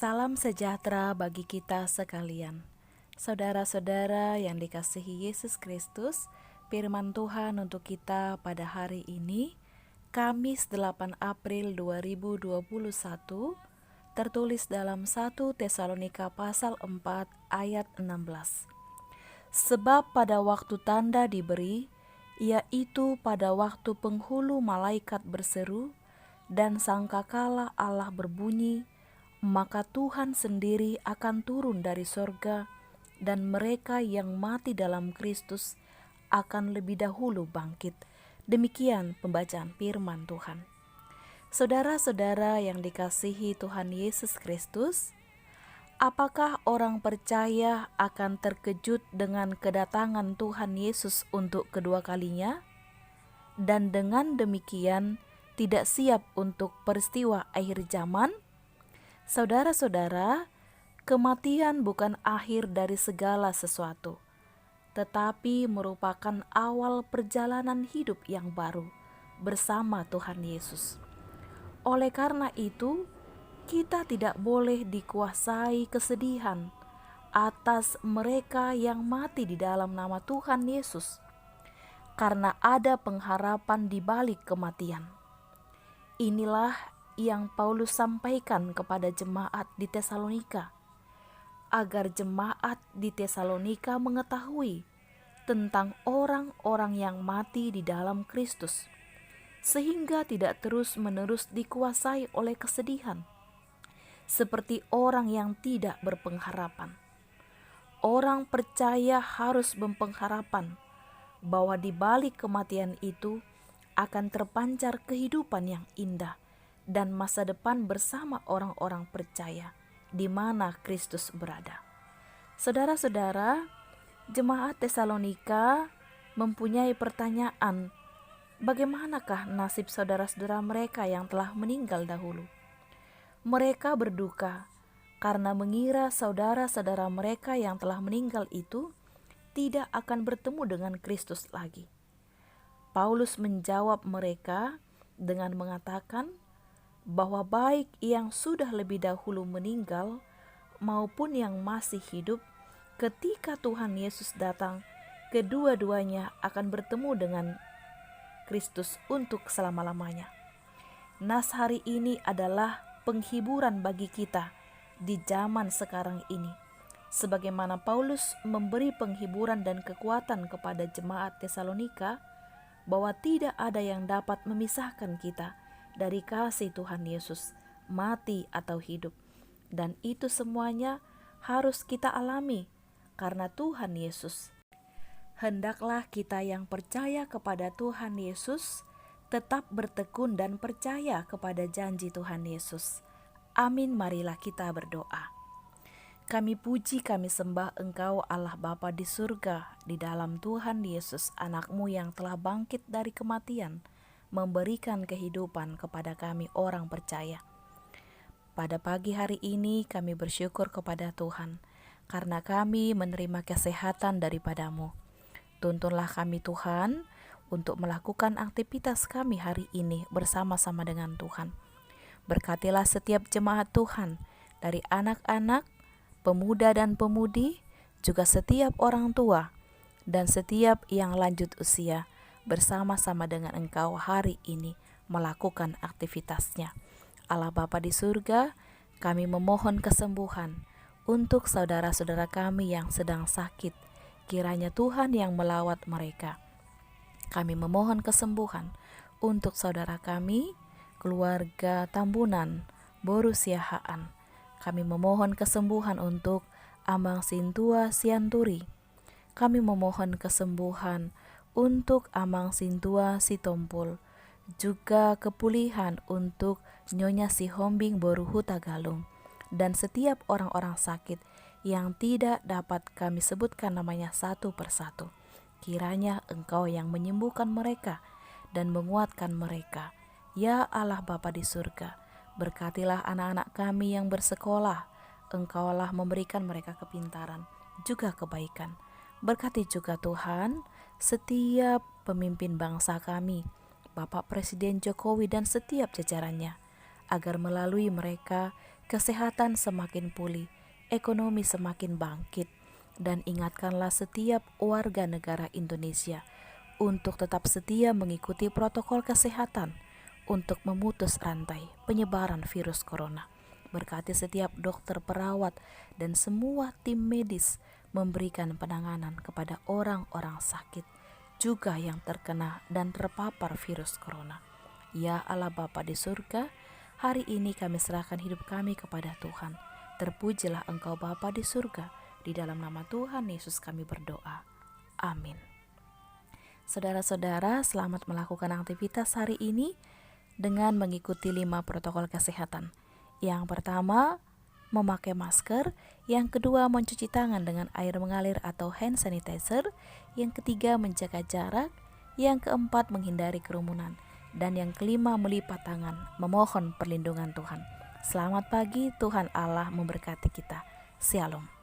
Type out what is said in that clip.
Salam sejahtera bagi kita sekalian. Saudara-saudara yang dikasihi Yesus Kristus, firman Tuhan untuk kita pada hari ini, Kamis 8 April 2021, tertulis dalam 1 Tesalonika pasal 4 ayat 16. Sebab pada waktu tanda diberi, yaitu pada waktu penghulu malaikat berseru dan sangkakala Allah berbunyi, maka Tuhan sendiri akan turun dari sorga, dan mereka yang mati dalam Kristus akan lebih dahulu bangkit. Demikian pembacaan firman Tuhan. Saudara-saudara yang dikasihi Tuhan Yesus Kristus, apakah orang percaya akan terkejut dengan kedatangan Tuhan Yesus untuk kedua kalinya? Dan dengan demikian tidak siap untuk peristiwa akhir zaman? Saudara-saudara, kematian bukan akhir dari segala sesuatu, tetapi merupakan awal perjalanan hidup yang baru bersama Tuhan Yesus. Oleh karena itu, kita tidak boleh dikuasai kesedihan atas mereka yang mati di dalam nama Tuhan Yesus, karena ada pengharapan di balik kematian. Inilah yang Paulus sampaikan kepada jemaat di Tesalonika, agar jemaat di Tesalonika mengetahui tentang orang-orang yang mati di dalam Kristus, sehingga tidak terus-menerus dikuasai oleh kesedihan, seperti orang yang tidak berpengharapan. Orang percaya harus berpengharapan bahwa di balik kematian itu akan terpancar kehidupan yang indah dan masa depan bersama orang-orang percaya di mana Kristus berada. Saudara-saudara, jemaat Tesalonika mempunyai pertanyaan, bagaimanakah nasib saudara-saudara mereka yang telah meninggal dahulu? Mereka berduka karena mengira saudara-saudara mereka yang telah meninggal itu tidak akan bertemu dengan Kristus lagi. Paulus menjawab mereka dengan mengatakan bahwa baik yang sudah lebih dahulu meninggal maupun yang masih hidup, ketika Tuhan Yesus datang, kedua-duanya akan bertemu dengan Kristus untuk selama-lamanya. Nas hari ini adalah penghiburan bagi kita di zaman sekarang ini, sebagaimana Paulus memberi penghiburan dan kekuatan kepada jemaat Tesalonika bahwa tidak ada yang dapat memisahkan kita dari kasih Tuhan Yesus, mati atau hidup. Dan itu semuanya harus kita alami karena Tuhan Yesus. Hendaklah kita yang percaya kepada Tuhan Yesus tetap bertekun dan percaya kepada janji Tuhan Yesus. Amin, marilah kita berdoa. Kami puji, kami sembah Engkau Allah Bapa di surga, di dalam Tuhan Yesus, anak-Mu yang telah bangkit dari kematian, memberikan kehidupan kepada kami orang percaya. Pada pagi hari ini kami bersyukur kepada Tuhan, karena kami menerima kesehatan daripada-Mu. Tuntunlah kami Tuhan, untuk melakukan aktivitas kami hari ini bersama-sama dengan Tuhan. Berkatilah setiap jemaat Tuhan, dari anak-anak, pemuda dan pemudi, juga setiap orang tua, dan setiap yang lanjut usia, bersama-sama dengan Engkau hari ini melakukan aktivitasnya. Allah Bapa di surga, kami memohon kesembuhan untuk saudara-saudara kami yang sedang sakit. Kiranya Tuhan yang melawat mereka. Kami memohon kesembuhan untuk saudara kami, keluarga Tambunan, Boru Siahaan. Kami memohon kesembuhan untuk Amang Sintua Sianturi. Kami memohon kesembuhan untuk Amang Sintua Sitompul. Juga kepulihan untuk Nyonya Sihombing Boru Hutagalung. Dan setiap orang-orang sakit yang tidak dapat kami sebutkan namanya satu persatu. Kiranya Engkau yang menyembuhkan mereka dan menguatkan mereka. Ya Allah Bapa di surga, berkatilah anak-anak kami yang bersekolah. Engkaulah memberikan mereka kepintaran, juga kebaikan. Berkati juga Tuhan setiap pemimpin bangsa kami, Bapak Presiden Jokowi dan setiap jajarannya, agar melalui mereka kesehatan semakin pulih, ekonomi semakin bangkit, dan ingatkanlah setiap warga negara Indonesia untuk tetap setia mengikuti protokol kesehatan untuk memutus rantai penyebaran virus corona. Berkati setiap dokter, perawat, dan semua tim medis memberikan penanganan kepada orang-orang sakit, juga yang terkena dan terpapar virus corona. Ya Allah Bapa di surga, hari ini kami serahkan hidup kami kepada Tuhan. Terpujilah Engkau Bapa di surga, di dalam nama Tuhan Yesus kami berdoa. Amin. Saudara-saudara, selamat melakukan aktivitas hari ini dengan mengikuti 5 protokol kesehatan. Yang pertama, memakai masker. Yang kedua, mencuci tangan dengan air mengalir atau hand sanitizer. Yang ketiga, menjaga jarak. Yang keempat, menghindari kerumunan. Dan yang kelima, melipat tangan, memohon perlindungan Tuhan. Selamat pagi, Tuhan Allah memberkati kita. Shalom.